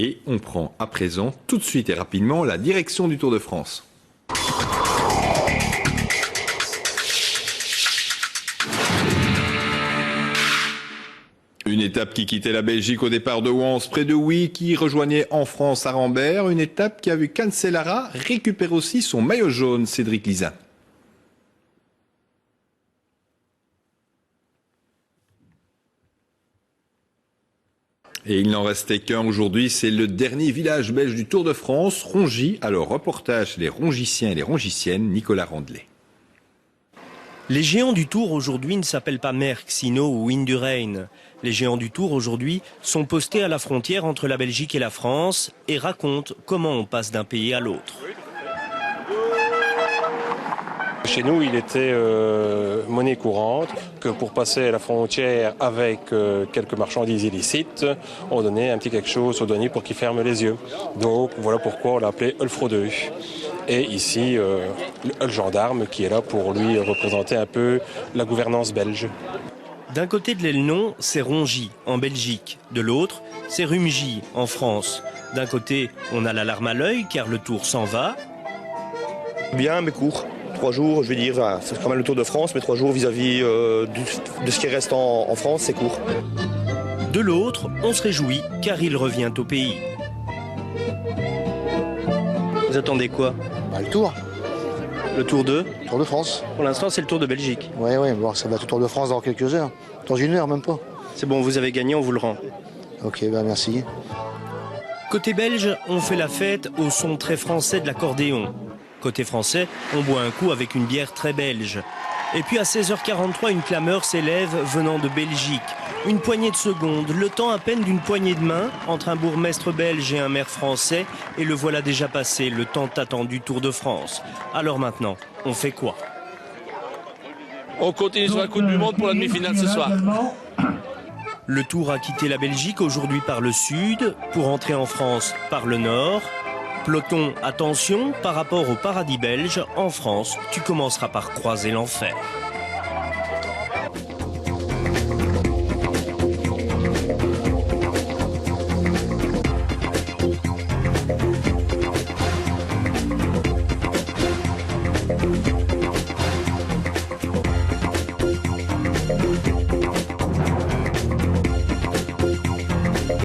Et on prend à présent, tout de suite et rapidement, la direction du Tour de France. Une étape qui quittait la Belgique au départ de Wans, près de Huy, qui rejoignait en France à Rambert. Une étape qui a vu Cancellara récupérer aussi son maillot jaune, Cédric Lizin. Et il n'en restait qu'un aujourd'hui, c'est le dernier village belge du Tour de France, Rongy. Alors, reportage les Rongiciens et les Rongiciennes, Nicolas Randelet. Les géants du Tour aujourd'hui ne s'appellent pas Merckx, Hinault ou Indurain. Les géants du Tour aujourd'hui sont postés à la frontière entre la Belgique et la France et racontent comment on passe d'un pays à l'autre. Chez nous, il était monnaie courante que pour passer la frontière avec quelques marchandises illicites, on donnait un petit quelque chose au douanier pour qu'il ferme les yeux. Donc voilà pourquoi on l'a appelé le fraudeux. Et ici, le gendarme qui est là pour lui représenter un peu la gouvernance belge. D'un côté de l'Elnon, c'est Rongy, en Belgique. De l'autre, c'est Rumgy, en France. D'un côté, on a la larme à l'œil car le Tour s'en va. Bien, mais court. 3 jours, je vais dire, c'est quand même le Tour de France, mais 3 jours vis-à-vis de ce qui reste en France, c'est court. De l'autre, on se réjouit car il revient au pays. Vous attendez quoi? Le Tour. Le Tour de Tour de France. Pour l'instant, c'est le Tour de Belgique. Oui, bon, ça va être le Tour de France dans quelques heures. Dans 1 heure, même pas. C'est bon, vous avez gagné, on vous le rend. Ok, merci. Côté belge, on fait la fête au son très français de l'accordéon. Côté français, on boit un coup avec une bière très belge. Et puis à 16h43, une clameur s'élève venant de Belgique. Une poignée de secondes, le temps à peine d'une poignée de main entre un bourgmestre belge et un maire français. Et le voilà déjà passé, le tant attendu Tour de France. Alors maintenant, on fait quoi? On continue sur la Coupe du Monde pour la demi-finale ce soir. Le Tour a quitté la Belgique aujourd'hui par le sud, pour entrer en France par le nord. Peloton, attention, par rapport au paradis belge, en France, tu commenceras par croiser l'enfer.